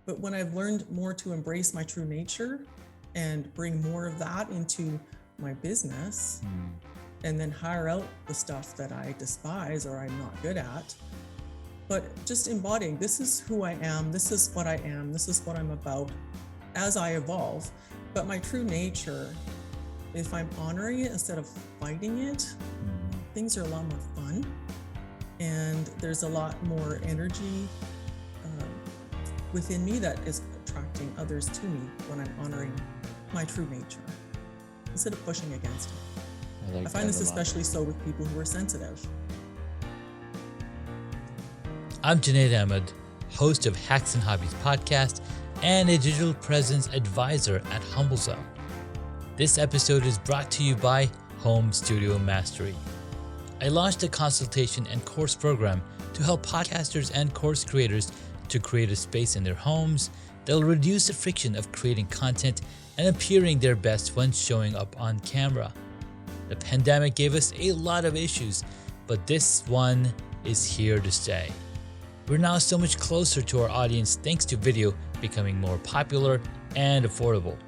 But when I've learned more to embrace my true nature and bring more of that into my business, and then hire out the stuff that I despise or I'm not good at, but just embodying, this is who I am, this is what I am, this is what I'm about as I evolve. But my true nature, if I'm honoring it instead of fighting it, things are a lot more fun. And there's a lot more energy within me that is attracting others to me when I'm honoring my true nature instead of pushing against it. I find this especially so with people who are sensitive. I'm Junaid Ahmed, host of Hacks and Hobbies podcast and a digital presence advisor at HumbleZone. This episode is brought to you by Home Studio Mastery. I launched a consultation and course program to help podcasters and course creators to create a space in their homes that'll reduce the friction of creating content and appearing their best when showing up on camera. The pandemic gave us a lot of issues, but this one is here to stay. We're now so much closer to our audience thanks to video becoming more popular and affordable.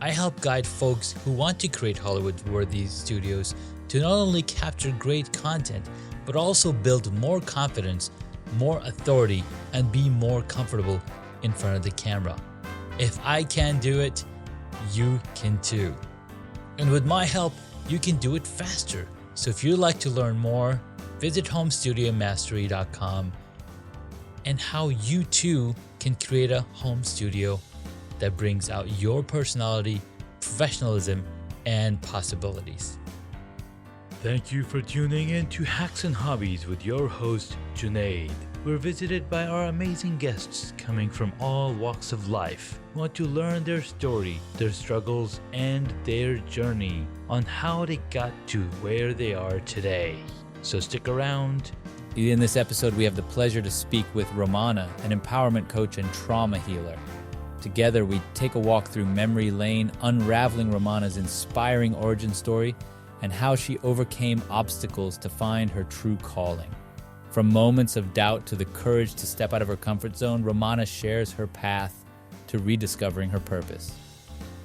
I help guide folks who want to create Hollywood-worthy studios to not only capture great content, but also build more confidence, more authority, and be more comfortable in front of the camera. If I can do it, you can too. And with my help, you can do it faster. So if you'd like to learn more, visit homestudiomastery.com and how you too can create a home studio that brings out your personality, professionalism, and possibilities. Thank you for tuning in to Hacks and Hobbies with your host, Junaid. We're visited by our amazing guests coming from all walks of life who want to learn their story, their struggles, and their journey on how they got to where they are today. So stick around. In this episode, we have the pleasure to speak with Ramona, an empowerment coach and trauma healer. Together, we take a walk through memory lane, unraveling Ramona's inspiring origin story and how she overcame obstacles to find her true calling. From moments of doubt to the courage to step out of her comfort zone, Ramona shares her path to rediscovering her purpose.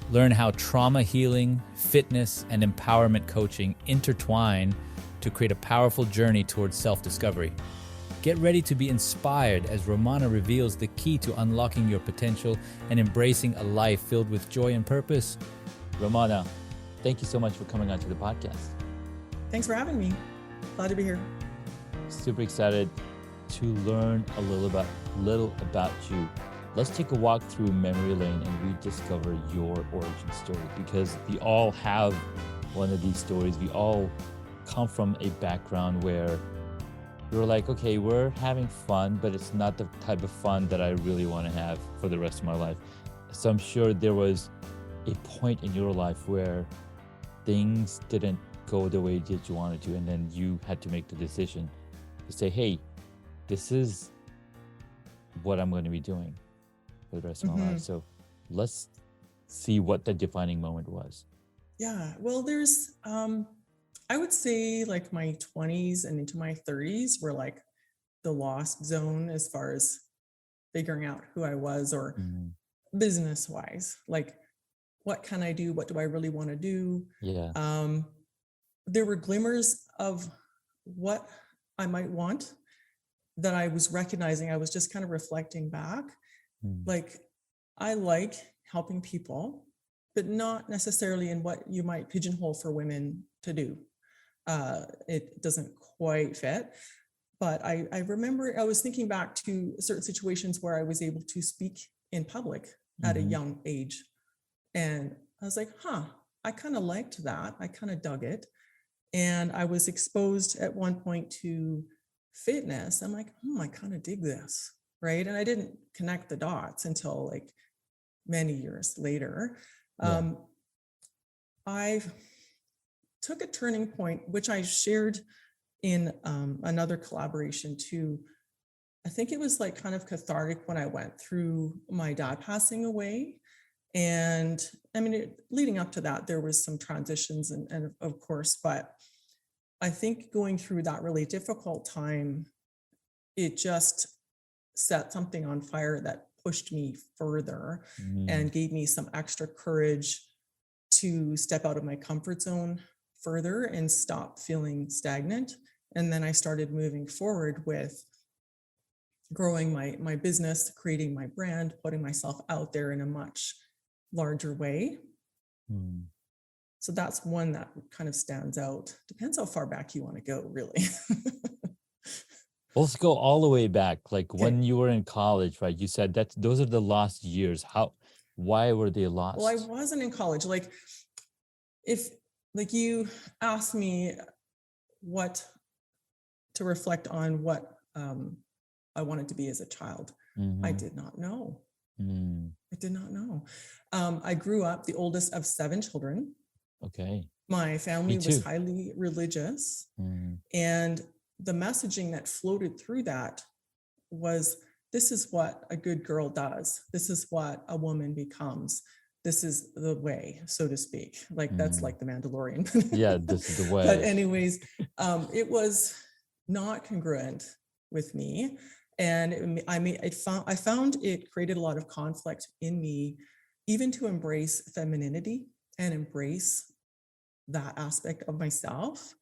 Learn how trauma healing, fitness, and empowerment coaching intertwine to create a powerful journey towards self-discovery. Get ready to be inspired as Ramona reveals the key to unlocking your potential and embracing a life filled with joy and purpose. Ramona, thank you so much for coming onto the podcast. Thanks for having me. Glad to be here. Super excited to learn a little about you. Let's take a walk through memory lane and rediscover your origin story, because we all have one of these stories. We all come from a background where we were like, okay, we're having fun, but it's not the type of fun that I really want to have for the rest of my life. So I'm sure there was a point in your life where things didn't go the way that you wanted to, and then you had to make the decision to say, hey, this is what I'm going to be doing for the rest of my life. So let's see what the defining moment was. Yeah, well, there's, I would say like my 20s and into my 30s were like the lost zone as far as figuring out who I was or business wise, like what can I do? What do I really want to do? Yeah. There were glimmers of what I might want that I was recognizing. I was just kind of reflecting back. Like I like helping people, but not necessarily in what you might pigeonhole for women to do. It doesn't quite fit. But I remember I was thinking back to certain situations where I was able to speak in public at a young age. And I was like, I kind of liked that. I kind of dug it. And I was exposed at one point to fitness. I'm like, I kind of dig this, right? And I didn't connect the dots until like many years later. I took a turning point, which I shared in another collaboration too. I think it was like kind of cathartic when I went through my dad passing away. And I mean, leading up to that, there was some transitions and of course, but I think going through that really difficult time, it just set something on fire that pushed me further Mm. and gave me some extra courage to step out of my comfort zone further and stop feeling stagnant. And then I started moving forward with growing my business, creating my brand, putting myself out there in a much larger way. Mm. So that's one that kind of stands out. Depends how far back you want to go, really. Well, let's go all the way back. Like when Okay. you were in college, right? You said that those are the lost years. Why were they lost? Well, I wasn't in college. Like, if like you asked me what to reflect on what I wanted to be as a child, I Mhm. did not know. Mm. I did not know. I grew up the oldest of 7 children. Okay. My family Me was too. highly religious, Mm. and the messaging that floated through that was, this is what a good girl does. This is what a woman becomes. This is the way, so to speak. Like, that's Mm. like the Mandalorian. Yeah, this is the But way. anyways, it was not congruent with me. And I found it created a lot of conflict in me, even to embrace femininity and embrace that aspect of myself.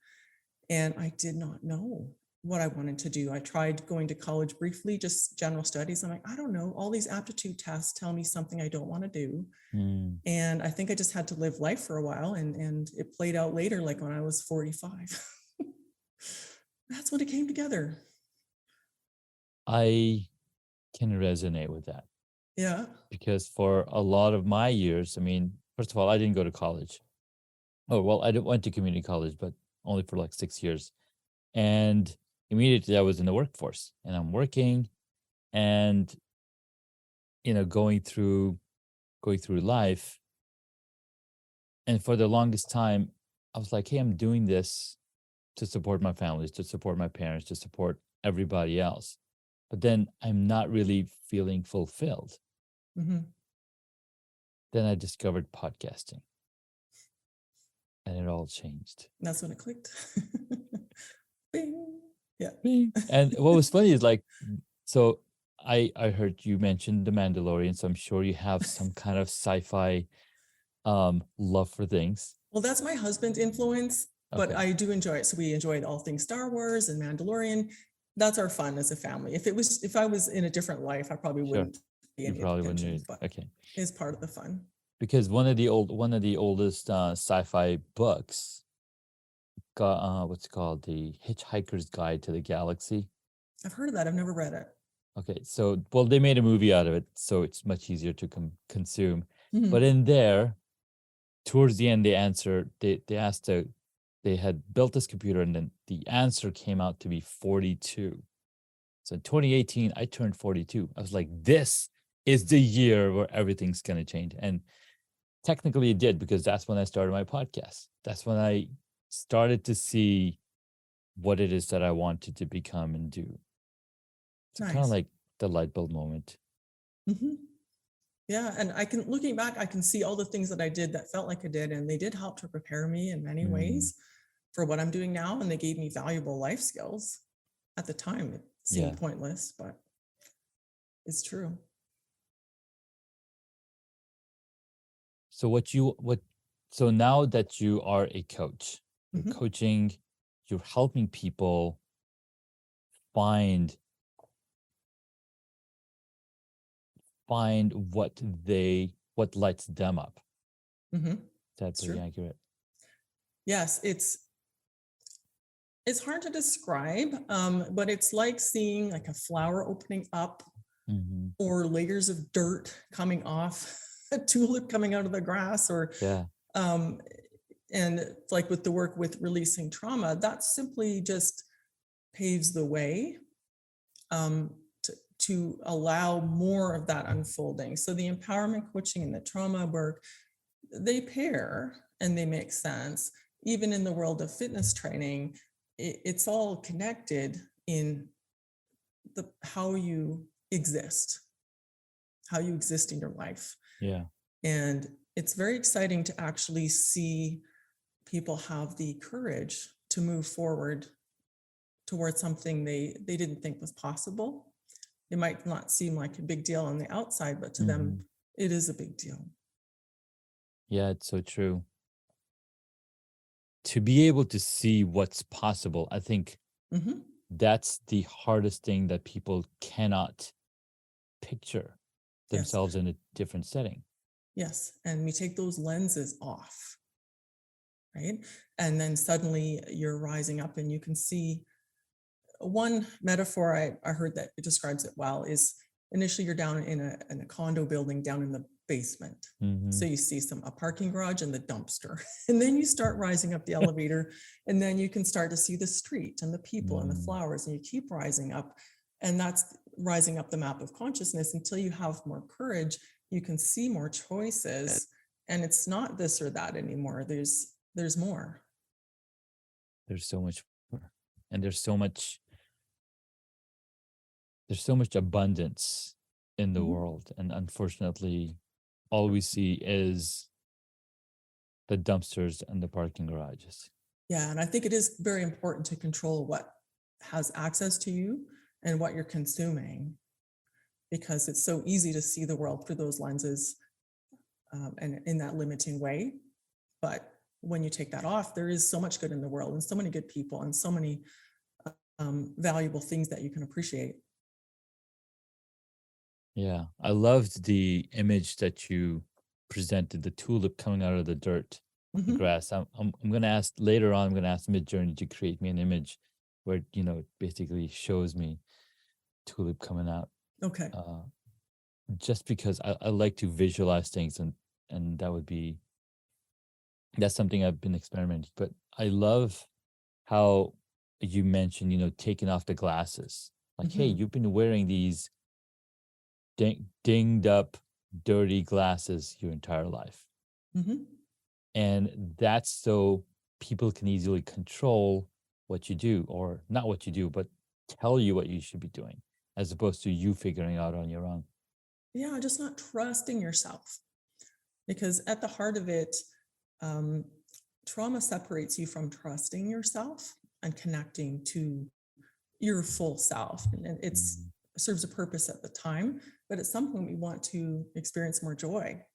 And I did not know what I wanted to do. I tried going to college briefly, just general studies. I'm like, I don't know. All these aptitude tests tell me something I don't want to do. Mm. And I think I just had to live life for a while. And it played out later, like when I was 45. That's when it came together. I can resonate with that Yeah. because for a lot of my years, I mean, first of all, I didn't go to college. Oh, well, went to community college, but only for like 6 years. And immediately I was in the workforce and I'm working and, going through life. And for the longest time, I was like, hey, I'm doing this to support my families, to support my parents, to support everybody else. But then I'm not really feeling fulfilled. Mm-hmm. Then I discovered podcasting and it all changed. That's when it clicked. Bing. Yeah. Bing. And what was funny is like, so I heard you mention The Mandalorian, so I'm sure you have some kind of sci-fi love for things. Well, that's my husband's influence, but Okay. I do enjoy it. So we enjoyed all things Star Wars and Mandalorian. That's our fun as a family. If I was in a different life, I probably Sure. wouldn't pay You any probably wouldn't attention, read. but Okay. it's part of the fun. Because one of the oldest sci-fi books got what's it called, The Hitchhiker's Guide to the Galaxy. I've heard of that. I've never read it. Okay, so well, they made a movie out of it, so it's much easier to consume. Mhm. But in there, towards the end, they had built this computer, and then the answer came out to be 42. So in 2018, I turned 42. I was like, this is the year where everything's gonna change. And technically it did, because that's when I started my podcast. That's when I started to see what it is that I wanted to become and do. So kind of Nice. like the light bulb moment. Mhm. Yeah, and looking back, I can see all the things that I did that felt like I did, and they did help to prepare me in many Mm. ways for what I'm doing now, and they gave me valuable life skills. At the time, it seemed Yeah. pointless, but it's true. So so now that you are a coach, you're Mhm. coaching, you're helping people find what lights them up. Mhm. Is that It's pretty true. accurate? Yes, it's hard to describe, but it's like seeing like a flower opening up Mm-hmm. or layers of dirt coming off a tulip coming out of the grass, or Yeah. and like with the work with releasing trauma, that simply just paves the way to allow more of that unfolding. So the empowerment coaching and the trauma work, they pair and they make sense. Even in the world of fitness training, it's all connected in how you exist in your life. Yeah. And it's very exciting to actually see people have the courage to move forward towards something they didn't think was possible. it might not seem like a big deal on the outside, but to Mhm. them, it is a big deal. Yeah, it's so true. To be able to see what's possible, I think Hmm. that's the hardest thing that people cannot picture Yes, themselves in a different setting. yes. And we take those lenses off, right? And then suddenly you're rising up and you can see. One metaphor I heard that it describes it well is initially you're down in a condo building down in the basement. So Hmm. you see a parking garage and the dumpster. And then you start rising up the elevator, and then you can start to see the street and the people and the Mm. flowers, and you keep rising up. And that's rising up the map of consciousness until you have more courage. You can see more choices, and it's not this or that anymore. There's more. There's so much more. And there's so much abundance in the Mhm. world. And unfortunately, all we see is the dumpsters and the parking garages. Yeah, and I think it is very important to control what has access to you and what you're consuming, because it's so easy to see the world through those lenses, and in that limiting way. But when you take that off, there is so much good in the world and so many good people and so many valuable things that you can appreciate. Yeah, I loved the image that you presented, the tulip coming out of the dirt, the Hmm. grass. I'm gonna ask later on. I'm gonna ask Midjourney to create me an image where it basically shows me tulip coming out. Okay. Uh, just because I like to visualize things, and that's something I've been experimenting. But I love how you mentioned, taking off the glasses. Like, hey, Hmm. you've been wearing these dinged up, dirty glasses your entire life. Hmm. And that's so people can easily control what you do, or not what you do, but tell you what you should be doing, as opposed to you figuring out on your own. Yeah, just not trusting yourself, because at the heart of it, um, trauma separates you from trusting yourself and connecting to your full self. And it's Mm. serves a purpose at the time, but at some point we want to experience more joy.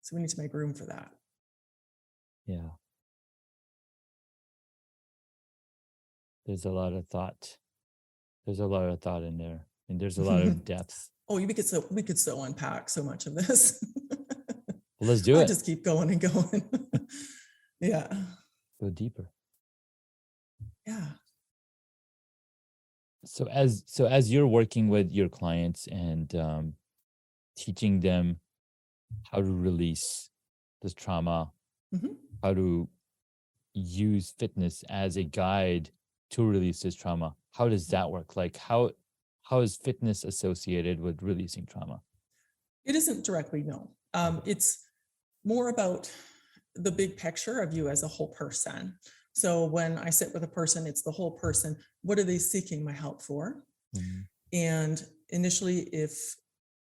So we need to make room for that. Yeah, there's a lot of thought. There's a lot of thought in there, and there's a lot of depth. Oh, we could so unpack so much of this. Well, let's do I it. just keep going and going. Yeah. Go deeper. Yeah. So as you're working with your clients and teaching them how to release this trauma, Hmm. how to use fitness as a guide to release this trauma, how does that work? Like, how is fitness associated with releasing trauma? It isn't directly, no. Okay. It's more about the big picture of you as a whole person. So when I sit with a person, it's the whole person. What are they seeking my help for? Mhm. And initially, if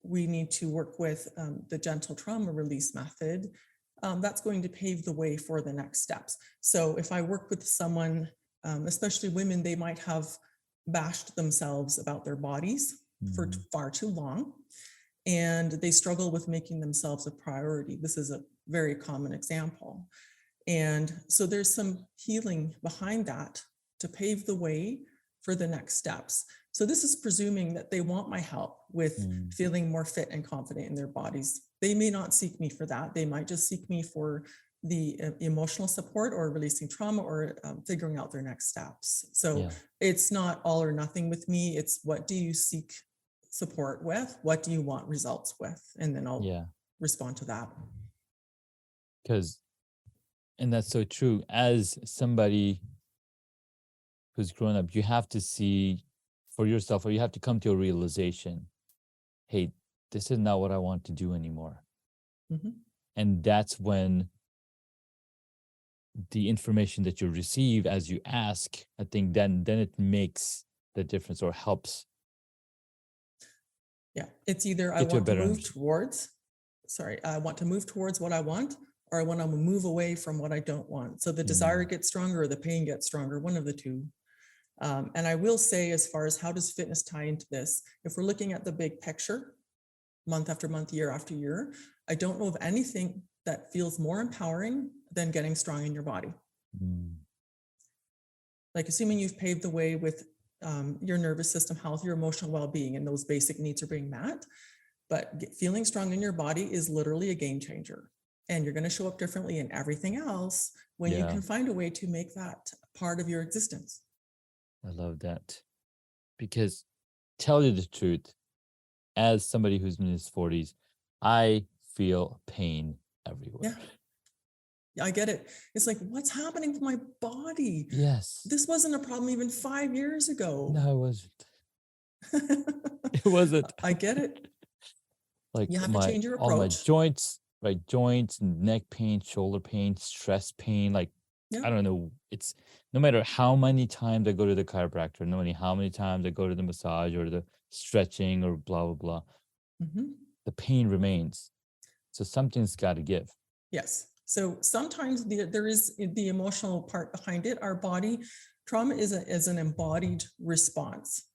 we need to work with the gentle trauma release method, that's going to pave the way for the next steps. So if I work with someone, especially women, they might have bashed themselves about their bodies for Mhm. far too long, and they struggle with making themselves a priority. This is a very common example. And so there's some healing behind that to pave the way for the next steps. So this is presuming that they want my help with Mhm. feeling more fit and confident in their bodies. They may not seek me for that. They might just seek me for the emotional support or releasing trauma or figuring out their next steps. So Yeah. it's not all or nothing with me. It's what do you seek support with? What do you want results with? And then I'll Yeah. respond to that. Because, and that's so true. As somebody who's grown up, you have to see for yourself, or you have to come to a realization, hey, this is not what I want to do anymore. Mhm. And that's when the information that you receive as you ask, I think then it makes the difference, or helps Yeah, it's either I get to a want to better move understanding. towards, I want to move towards what I want, or I want to move away from what I don't want. So the desire Mm. gets stronger or the pain gets stronger, one of the two. And I will say, as far as how does fitness tie into this, if we're looking at the big picture, month after month, year after year, I don't know of anything that feels more empowering than getting strong in your body. Like, assuming you've paved the way with your nervous system health, your emotional well-being, and those basic needs are being met. But feeling strong in your body is literally a game changer. And you're going to show up differently in everything else when you can find a way to make that part of your existence. I love that. Because tell you the truth, as somebody who's in his 40s, I feel pain everywhere. Yeah, I get it. It's like, what's happening with my body? Yes. This wasn't a problem even 5 years ago. No, it wasn't. It wasn't. I get it. Like you have to change your approach. all my joints, right? Joints, neck pain, shoulder pain, stress pain. Like, I don't know. It's no matter how many times I go to the chiropractor, no matter how many times I go to the massage or the stretching or blah, blah, blah. The pain remains. So something's got to give. Yes. So sometimes there is the emotional part behind it. Our body, trauma is an embodied response.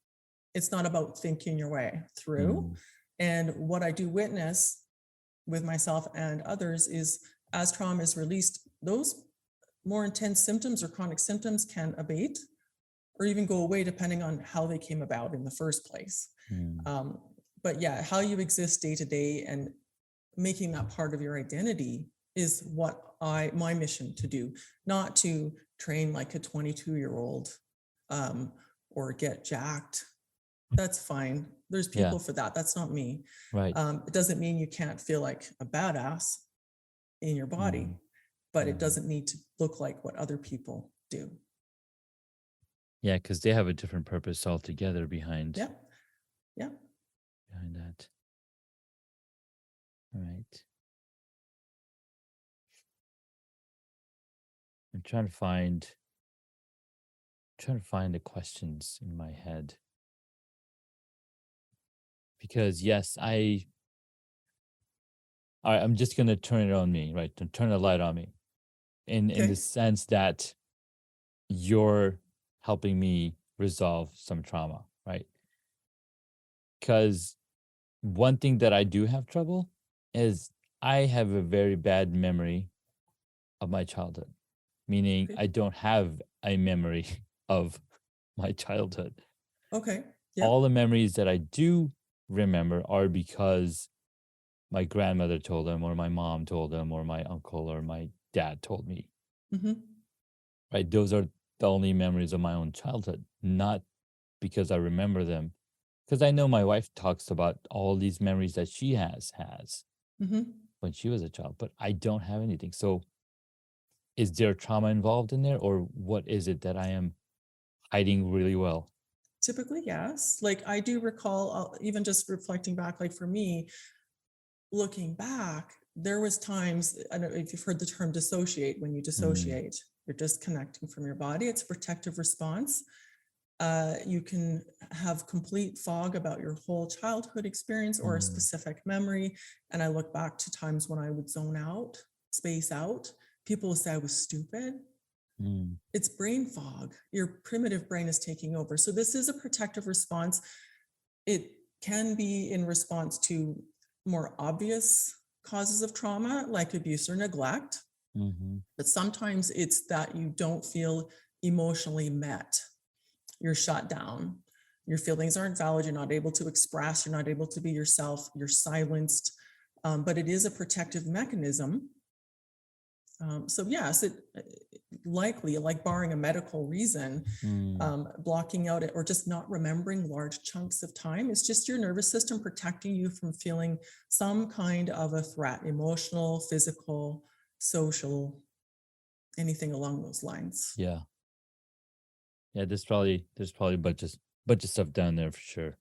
It's not about thinking your way through. And what I do witness with myself and others is, as trauma is released, those more intense symptoms or chronic symptoms can abate or even go away depending on how they came about in the first place. But yeah, how you exist day to day and making that part of your identity is what my mission to do, not to train like a 22-year-old or get jacked. That's fine. There's people for that. That's not me. Right. It doesn't mean you can't feel like a badass in your body, but it doesn't need to look like what other people do. Yeah, because they have a different purpose altogether behind. Yeah. Behind that. All right. I'm trying to find the questions in my head. Because yes, I'm just gonna turn it on me, right? Turn the light on me. In the sense that you're helping me resolve some trauma, right? Because one thing that I do have trouble is I have a very bad memory of my childhood, meaning I don't have a memory of my childhood. Okay. All the memories that I do remember are because my grandmother told them, or my mom told them, or my uncle or my dad told me. Right? Those are the only memories of my own childhood, not because I remember them. Because I know my wife talks about all these memories that she has when she was a child, but I don't have anything. So is there trauma involved in there, or what is it that I am hiding really well? Typically, yes. Like, I do recall, even just reflecting back, like for me, looking back, there was times, I don't know if you've heard the term dissociate. When you dissociate, you're disconnecting from your body. It's a protective response. You can have complete fog about your whole childhood experience or a specific memory. And I look back to times when I would zone out, space out. People will say I was stupid. It's brain fog. Your primitive brain is taking over. So this is a protective response. It can be in response to more obvious causes of trauma, like abuse or neglect. But sometimes it's that you don't feel emotionally met. You're shut down. Your feelings aren't valid. You're not able to express. You're not able to be yourself. You're silenced. But it is a protective mechanism. So yes, it likely, like barring a medical reason, blocking out it or just not remembering large chunks of time, it's just your nervous system protecting you from feeling some kind of a threat, emotional, physical, social, anything along those lines. Yeah, there's probably a bunch of stuff down there for sure.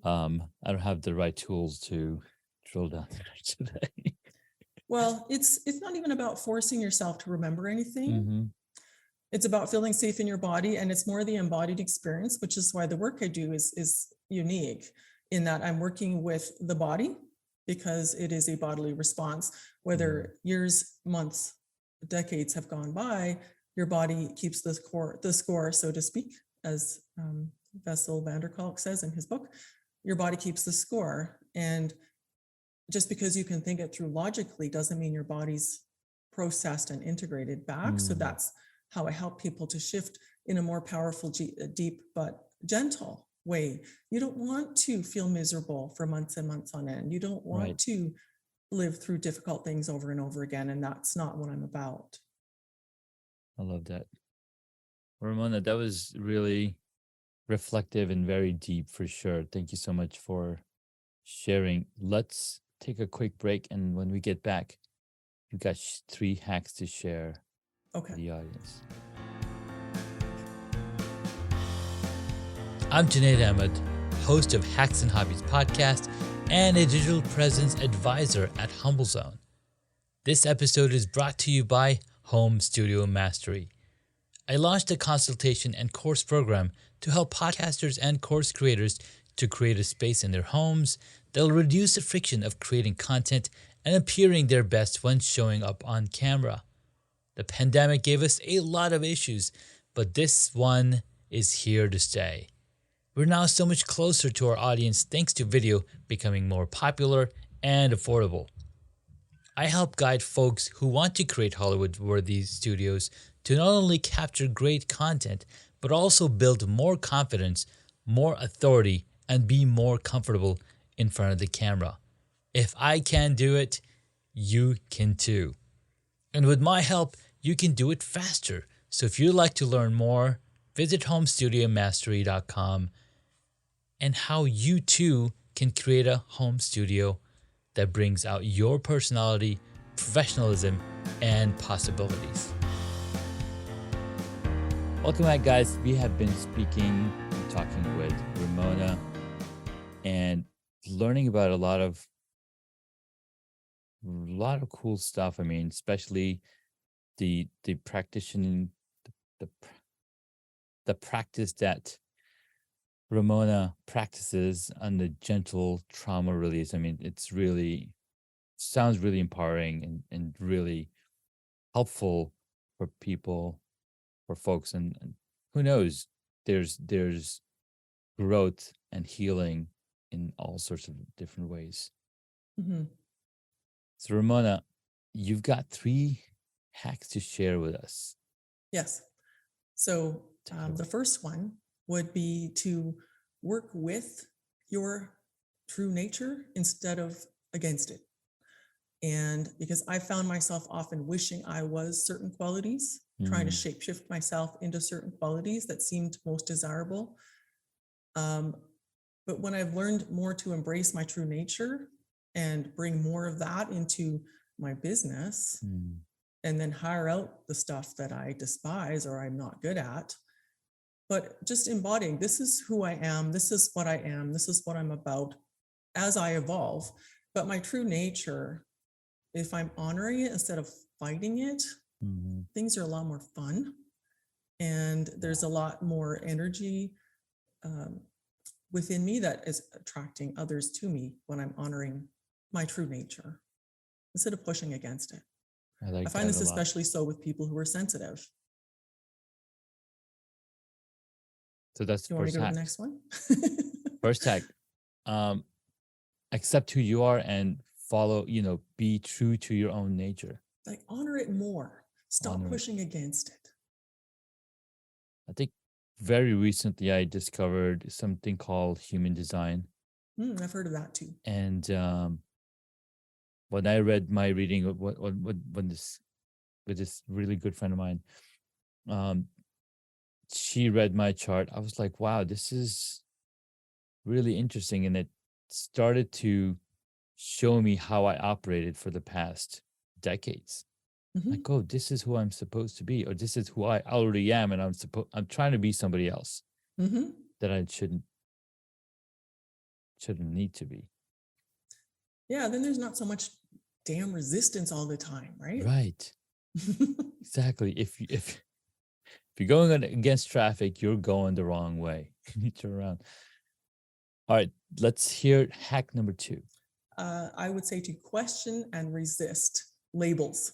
I don't have the right tools to drill down there today. Well, it's not even about forcing yourself to remember anything. It's about feeling safe in your body, and it's more the embodied experience, which is why the work I do is unique in that I'm working with the body because it is a bodily response. Whether years, months, decades have gone by, your body keeps the score, so to speak, as Bessel van der Kolk says in his book, your body keeps the score. And just because you can think it through logically doesn't mean your body's processed and integrated back. So that's how I help people to shift in a more powerful, deep, but gentle way. You don't want to feel miserable for months and months on end. You don't want to live through difficult things over and over again. And that's not what I'm about. I love that. Ramona, that was really reflective and very deep for sure. Thank you so much for sharing. Let's take a quick break. And when we get back, you got 3 hacks to share with the audience. I'm Junaid Ahmed, host of Hacks and Hobbies podcast and a digital presence advisor at HumbleZone. This episode is brought to you by Home Studio Mastery. I launched a consultation and course program to help podcasters and course creators to create a space in their homes that will reduce the friction of creating content and appearing their best when showing up on camera. The pandemic gave us a lot of issues, but this one is here to stay. We're now so much closer to our audience thanks to video becoming more popular and affordable. I help guide folks who want to create Hollywood-worthy studios to not only capture great content, but also build more confidence, more authority, and be more comfortable in front of the camera. If I can do it, you can too. And with my help, you can do it faster. So if you'd like to learn more, visit homestudiomastery.com and how you too can create a home studio that brings out your personality, professionalism, and possibilities. Welcome back, guys. We have been speaking and talking with Ramona and learning about a lot of cool stuff. I mean, especially the practicing, the practice that Ramona practices on the gentle trauma release. I mean, it's really sounds really empowering and really helpful for people, for folks, and who knows, there's growth and healing in all sorts of different ways. So Ramona, you've got 3 hacks to share with us. Yes. So the first one would be to work with your true nature instead of against it. And because I found myself often wishing I was certain qualities, trying to shapeshift myself into certain qualities that seemed most desirable. But when I've learned more to embrace my true nature and bring more of that into my business, and then hire out the stuff that I despise or I'm not good at, but just embodying, this is who I am, this is what I am, this is what I'm about as I evolve. But my true nature, if I'm honoring it instead of fighting it, things are a lot more fun. And there's a lot more energy within me that is attracting others to me when I'm honoring my true nature instead of pushing against it. I find this especially so with people who are sensitive. So that's the first hack. The next one? First hack, accept who you are and follow, be true to your own nature. Like honor it more. Stop pushing against it. I think very recently I discovered something called human design. I've heard of that too. And when I read my reading of when this with this really good friend of mine, she read my chart. I was like, wow, this is really interesting. And it started to show me how I operated for the past decades. Like, oh, this is who I'm supposed to be, or this is who I already am, and I'm trying to be somebody else that I shouldn't need to be. Yeah, then there's not so much damn resistance all the time, right? Right. Exactly. If you're going against traffic, you're going the wrong way. You need to turn around. All right, let's hear hack number 2. I would say to question and resist labels,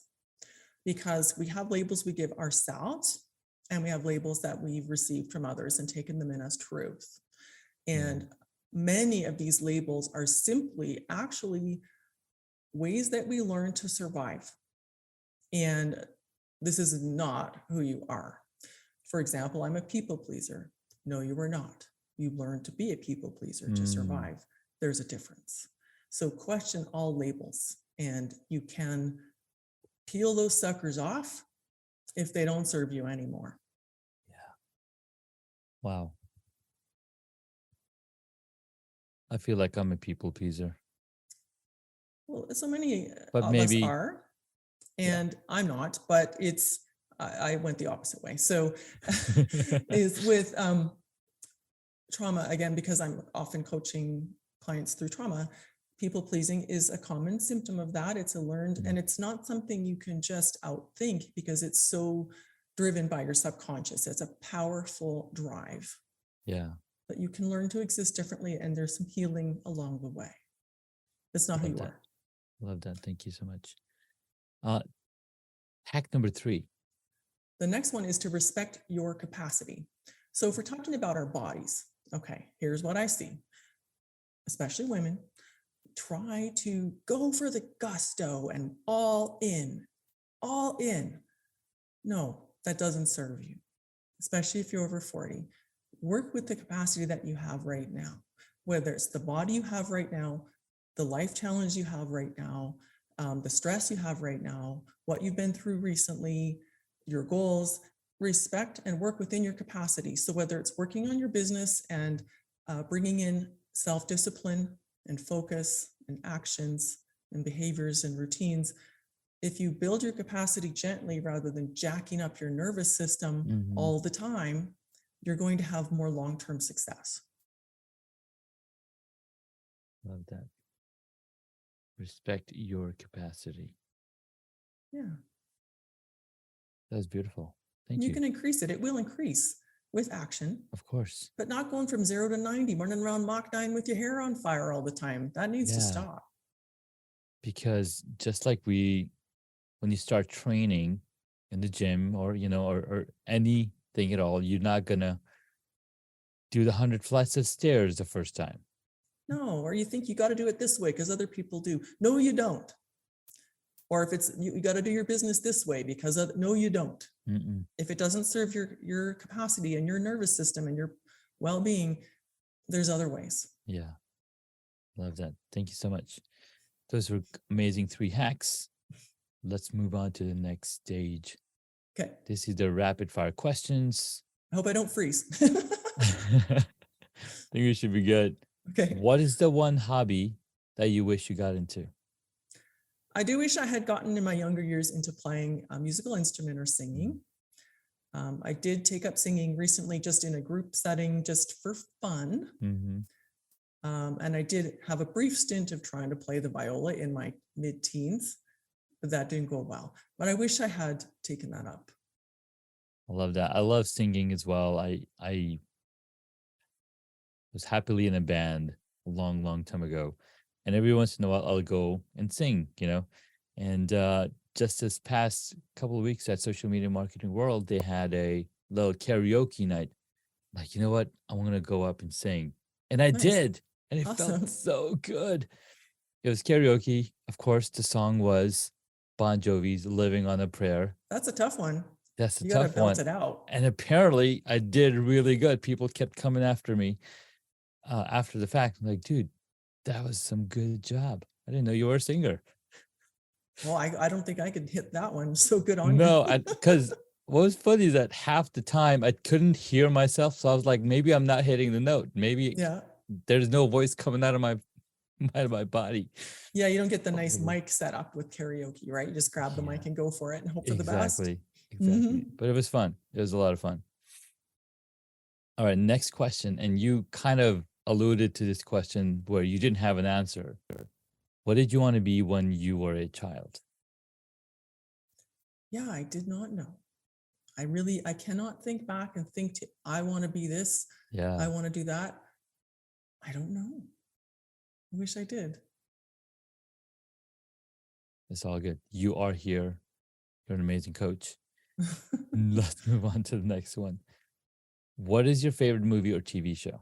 because we have labels we give ourselves and we have labels that we've received from others and taken them in as truth. And many of these labels are simply actually ways that we learn to survive. And this is not who you are. For example, I'm a people pleaser. No, you are not. You learn to be a people pleaser to survive. There's a difference. So question all labels, and you can peel those suckers off if they don't serve you anymore. Yeah. Wow. I feel like I'm a people pleaser. Well, so many But of maybe, us are, and I'm not, but I went the opposite way. So is with trauma, again, because I'm often coaching clients through trauma, people pleasing is a common symptom of that. It's a learned, and it's not something you can just outthink because it's so driven by your subconscious. It's a powerful drive. Yeah. But you can learn to exist differently, and there's some healing along the way. That's not who you are. Love that. Thank you so much. Hack number 3. The next one is to respect your capacity. So if we're talking about our bodies, okay, here's what I see, especially women, try to go for the gusto and all in, all in. No, that doesn't serve you, especially if you're over 40. Work with the capacity that you have right now, whether it's the body you have right now, the life challenge you have right now, the stress you have right now, what you've been through recently, your goals. Respect and work within your capacity. So whether it's working on your business and bringing in self-discipline and focus and actions and behaviors and routines, if you build your capacity gently rather than jacking up your nervous system all the time, you're going to have more long-term success. Love that. Respect your capacity. Yeah. That was beautiful. Thank you. You can increase it. It will increase with action. Of course. But not going from 0 to 90, running around Mach 9 with your hair on fire all the time. That needs to stop. Because just like when you start training in the gym or, or anything at all, you're not going to do the 100 flights of stairs the first time. No, or you think you got to do it this way because other people do. No, you don't. Or if it's, you got to do your business this way because no, you don't. If it doesn't serve your capacity and your nervous system and your well-being, there's other ways. Yeah. Love that. Thank you so much. Those were amazing 3 hacks. Let's move on to the next stage. Okay. This is the rapid fire questions. I hope I don't freeze. I think we should be good. Okay. What is the one hobby that you wish you got into? I do wish I had gotten in my younger years into playing a musical instrument or singing. I did take up singing recently, just in a group setting, just for fun. And I did have a brief stint of trying to play the viola in my mid-teens, but that didn't go well. But I wish I had taken that up. I love that. I love singing as well. I was happily in a band a long, long time ago. And every once in a while, I'll go and sing, And just this past couple of weeks at Social Media Marketing World, they had a little karaoke night. Like, you know what? I'm going to go up and sing. And I did. And it felt so good. It was karaoke. Of course, the song was Bon Jovi's Living on a Prayer. That's a tough one. That's a you tough one. Belt it out. And apparently I did really good. People kept coming after me after the fact. I'm like, dude, that was some good job. I didn't know you were a singer. Well, I don't think I could hit that one. So good on you. No, because what was funny is that half the time I couldn't hear myself. So I was like, maybe I'm not hitting the note. Maybe there's no voice coming out of my body. Yeah, you don't get the nice mic set up with karaoke, right? You just grab the mic and go for it and hope for the best. Exactly. But it was fun. It was a lot of fun. All right, next question. And you kind of alluded to this question where you didn't have an answer. What did you want to be when you were a child? Yeah, I did not know. I cannot think back and think I want to be this. Yeah. I want to do that. I don't know. I wish I did. It's all good. You are here. You're an amazing coach. Let's move on to the next one. What is your favorite movie or TV show?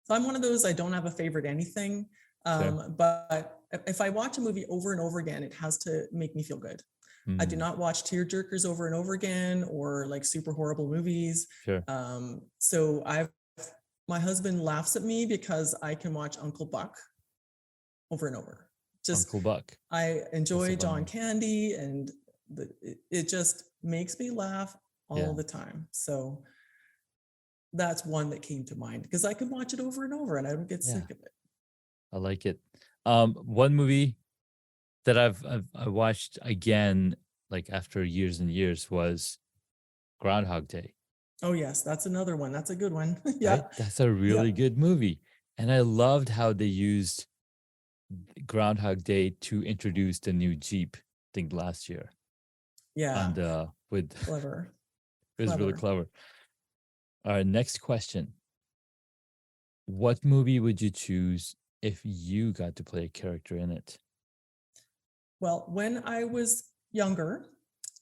So I'm one of those, I don't have a favorite anything. Sure. But if I watch a movie over and over again, it has to make me feel good. I do Mm, not watch tear jerkers over and over again or like super horrible movies. sure. So my husband laughs at me because I can watch Uncle Buck over and over. Just Uncle Buck. I enjoy fun John one. Candy, and it just makes me laugh all Yeah. the time. So that's one that came to mind because I can watch it over and over and I don't get Yeah. sick of it. I like it. One movie that I watched again, like after years and years, was Groundhog Day. Oh yes, that's another one. That's a good one. Yeah. Right? That's a really Yeah. good movie. And I loved how they used Groundhog Day to introduce the new Jeep, I think last year. Yeah. And with Clever. it was really Clever. clever. All right, next question. What movie would you choose if you got to play a character in it? Well, when I was younger,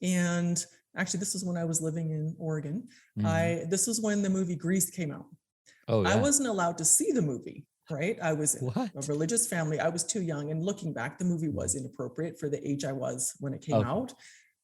and actually this is when I was living in Oregon, Mhm. this was when the movie Grease came out. Oh I yeah. wasn't allowed to see the movie, right? I was in a What? religious family. I was too young. And looking back, the movie was Mm. inappropriate for the age I was when it came Okay. out.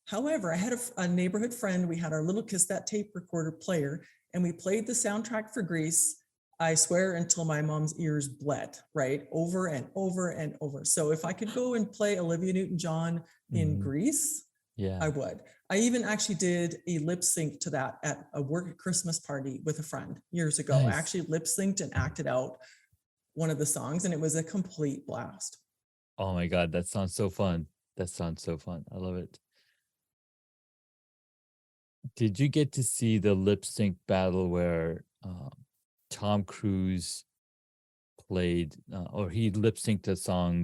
However, I had a neighborhood friend. We had our little cassette tape recorder player, and we played the soundtrack for Grease. I swear until my mom's ears bled, right? Over and over and over. So if I could go and play Olivia Newton-John in Mhm. Grease, Yeah. I would. I even actually did a lip sync to that at a work Christmas party with a friend years ago. I Nice. actually lip synced and acted out one of the songs, and it was a complete blast. Oh my God, that sounds so fun. That sounds so fun. I love it. Did you get to see the lip sync battle where Tom Cruise played, or he lip synced a song,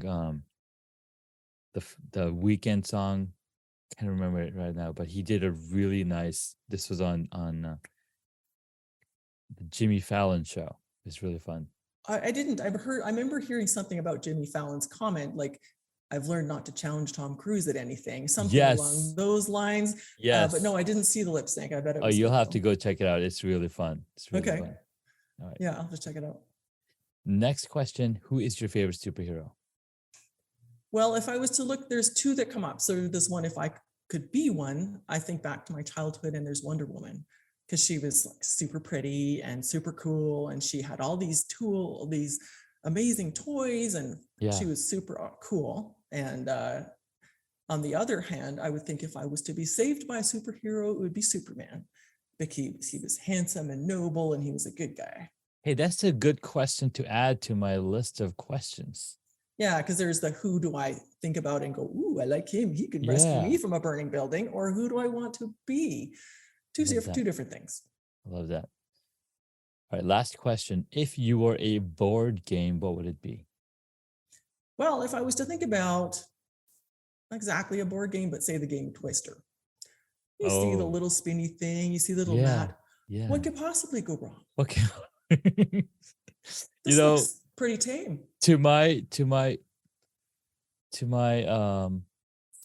the Weekend song? Can't remember it right now, but he did a really nice. This was on the Jimmy Fallon show. It's really fun. I didn't. I remember hearing something about Jimmy Fallon's comment, like, I've learned not to challenge Tom Cruise at anything, something Yes. along those lines. Yes. But no, I didn't see the lip sync. I bet it Oh, was you'll good, have though. to go check it out. It's really fun. It's really Okay. fun. All right. Yeah, I'll just check it out. Next question. Who is your favorite superhero? Well, if I was to look, there's two that come up. So there's one, if I could be one, I think back to my childhood, and there's Wonder Woman, because she was like super pretty and super cool, and she had all these these amazing toys, and Yeah. she was super cool. And on the other hand, I would think if I was to be saved by a superhero, it would be Superman, because he was handsome and noble, and he was a good guy. Hey, that's a good question to add to my list of questions. Yeah, because there's the who do I think about and go, ooh, I like him. He could rescue me from a burning building, or who do I want to be? Two different things. I love that. All right, last question. If you were a board game, what would it be? Well, if I was to think about exactly a board game, but say the game Twister, you see the little spinny thing, you see the little mat. Yeah. What could possibly go wrong? Okay. This looks pretty tame. To my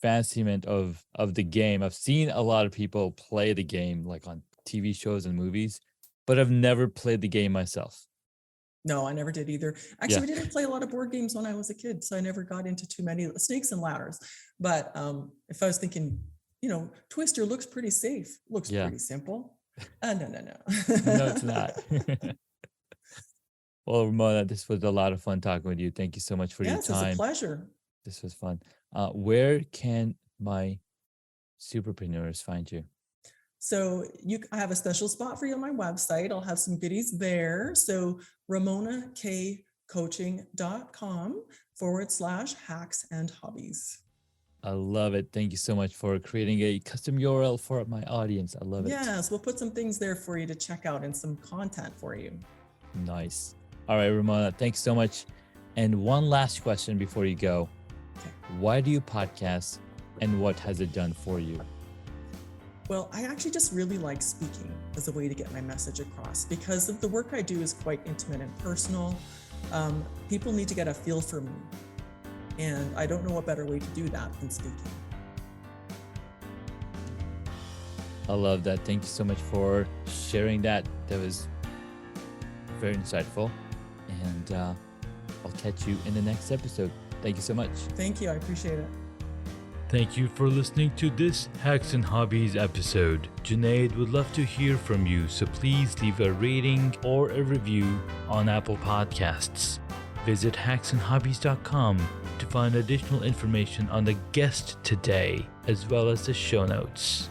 fanciment of the game, I've seen a lot of people play the game like on TV shows and movies, but I've never played the game myself. No, I never did either. Actually, we didn't play a lot of board games when I was a kid, so I never got into too many snakes and ladders. But if I was thinking, Twister looks pretty safe, looks pretty simple. No. No, it's not. Well, Ramona, this was a lot of fun talking with you. Thank you so much for your time. Yes, it's a pleasure. This was fun. Where can my superpreneurs find you? So I have a special spot for you on my website. I'll have some goodies there. So RamonaKcoaching.com/hacks and hobbies. I love it. Thank you so much for creating a custom URL for my audience. I love it. Yes, we'll put some things there for you to check out and some content for you. Nice. All right, Ramona, thanks so much. And one last question before you go. Okay. Why do you podcast, and what has it done for you? Well, I actually just really like speaking as a way to get my message across, because of the work I do is quite intimate and personal. People need to get a feel for me. And I don't know a better way to do that than speaking. I love that. Thank you so much for sharing that. That was very insightful. And I'll catch you in the next episode. Thank you so much. Thank you. I appreciate it. Thank you for listening to this Hacks and Hobbies episode. Junaid would love to hear from you, so please leave a rating or a review on Apple Podcasts. Visit hacksandhobbies.com to find additional information on the guest today, as well as the show notes.